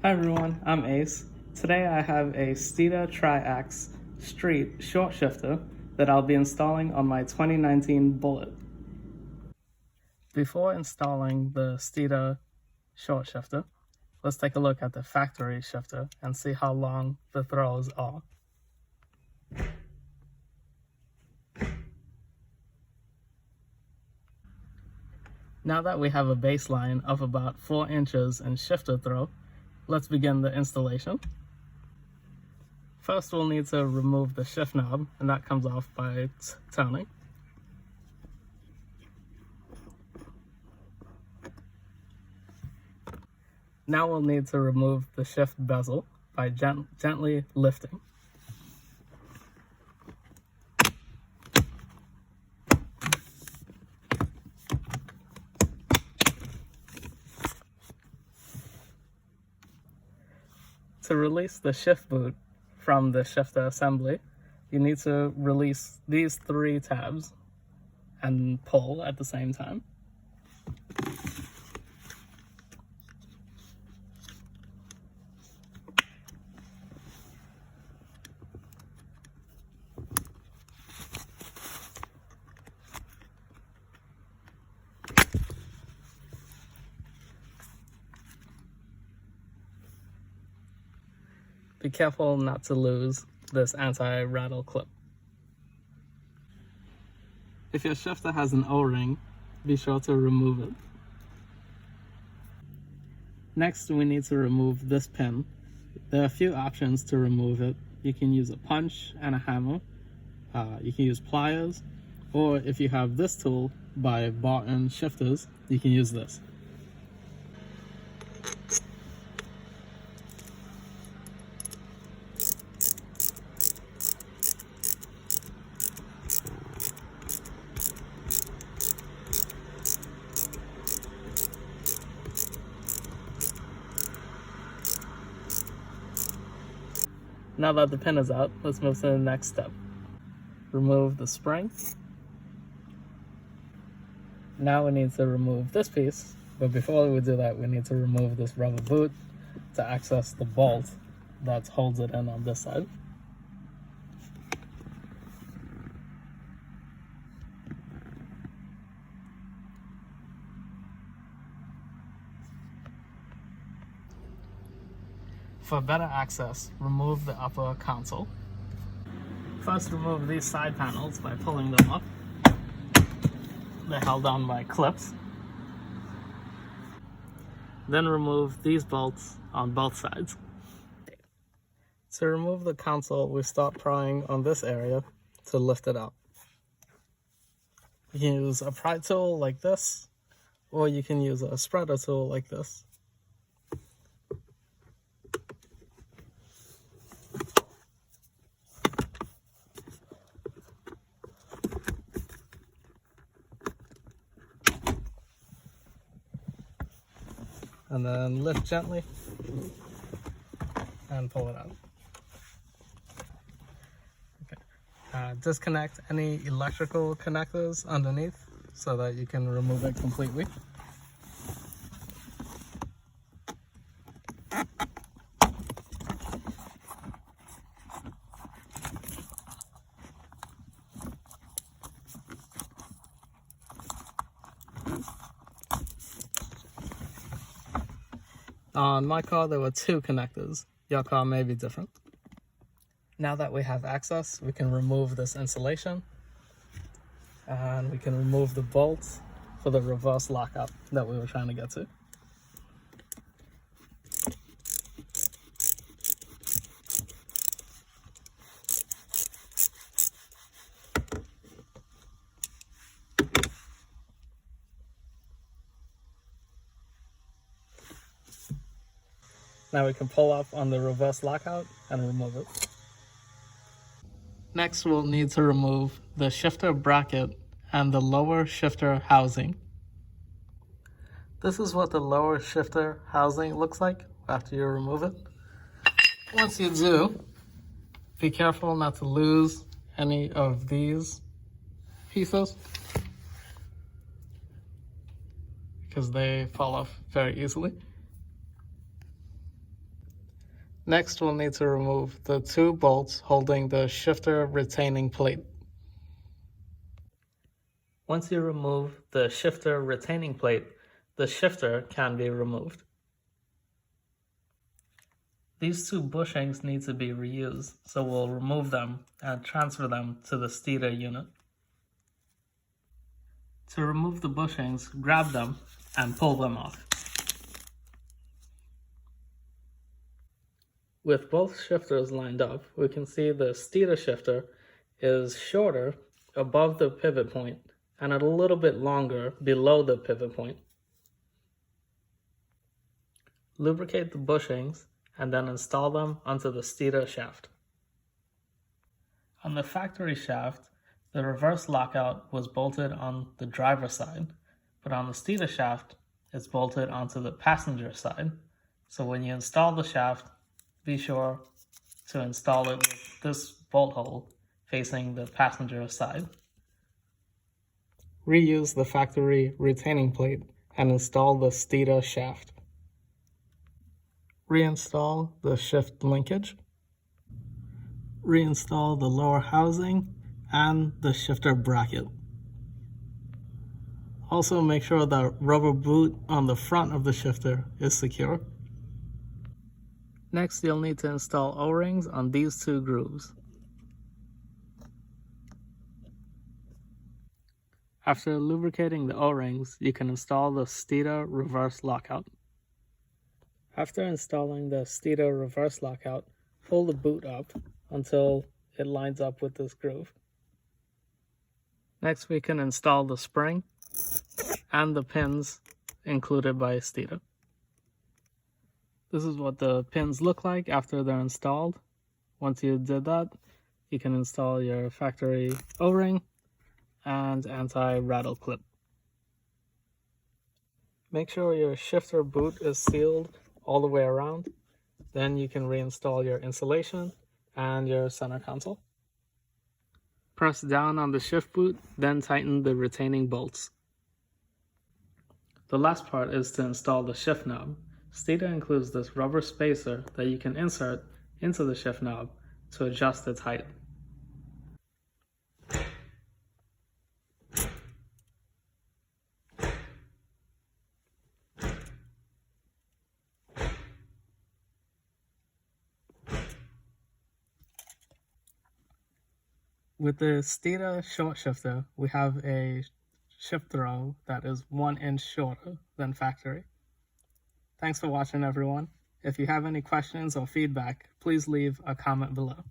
Hi everyone, I'm Ace. Today I have a Steeda Tri-ax street short shifter that I'll be installing on my 2019 Bullitt. Before installing the Steeda short shifter, let's take a look at the factory shifter and see how long the throws are. Now that we have a baseline of about 4 inches in shifter throw, let's begin the installation. First, we'll need to remove the shift knob, and that comes off by turning. Now we'll need to remove the shift bezel by gently lifting. To release the shift boot from the shifter assembly, you need to release these 3 tabs and pull at the same time. Be careful not to lose this anti-rattle clip. If your shifter has an O-ring, be sure to remove it. Next, we need to remove this pin. There are a few options to remove it. You can use a punch and a hammer. You can use pliers, or if you have this tool by Barton Shifters, you can use this. Now that the pin is out, let's move to the next step. Remove the spring. Now we need to remove this piece, but before we do that, we need to remove this rubber boot to access the bolt that holds it in on this side. For better access, remove the upper console. First, remove these side panels by pulling them up. They're held on by clips. Then remove these bolts on both sides. To remove the console, we start prying on this area to lift it out. You can use a pry tool like this, or you can use a spreader tool like this. And then lift gently and pull it out. Okay. Disconnect any electrical connectors underneath so that you can remove it completely. On my car, there were 2 connectors. Your car may be different. Now that we have access, we can remove this insulation, and we can remove the bolts for the reverse lockout that we were trying to get to. Now we can pull up on the reverse lockout and remove it. Next, we'll need to remove the shifter bracket and the lower shifter housing. This is what the lower shifter housing looks like after you remove it. Once you do, be careful not to lose any of these pieces because they fall off very easily. Next, we'll need to remove the 2 bolts holding the shifter retaining plate. Once you remove the shifter retaining plate, the shifter can be removed. These 2 bushings need to be reused, so we'll remove them and transfer them to the Steeda unit. To remove the bushings, grab them and pull them off. With both shifters lined up, we can see the Steeda shifter is shorter above the pivot point and a little bit longer below the pivot point. Lubricate the bushings and then install them onto the Steeda shaft. On the factory shaft, the reverse lockout was bolted on the driver's side, but on the Steeda shaft, it's bolted onto the passenger side. So when you install the shaft, be sure to install it with this bolt hole facing the passenger side. Reuse the factory retaining plate and install the Steeda shaft. Reinstall the shift linkage. Reinstall the lower housing and the shifter bracket. Also make sure the rubber boot on the front of the shifter is secure. Next, you'll need to install O-rings on these 2 grooves. After lubricating the O-rings, you can install the Steeda reverse lockout. After installing the Steeda reverse lockout, pull the boot up until it lines up with this groove. Next, we can install the spring and the pins included by Steeda. This is what the pins look like after they're installed. Once you did that, you can install your factory O-ring and anti-rattle clip. Make sure your shifter boot is sealed all the way around. Then you can reinstall your insulation and your center console. Press down on the shift boot, then tighten the retaining bolts. The last part is to install the shift knob. Steeda includes this rubber spacer that you can insert into the shift knob to adjust its height. With the Steeda short shifter, we have a shift throw that is 1 inch shorter than factory. Thanks for watching, everyone. If you have any questions or feedback, please leave a comment below.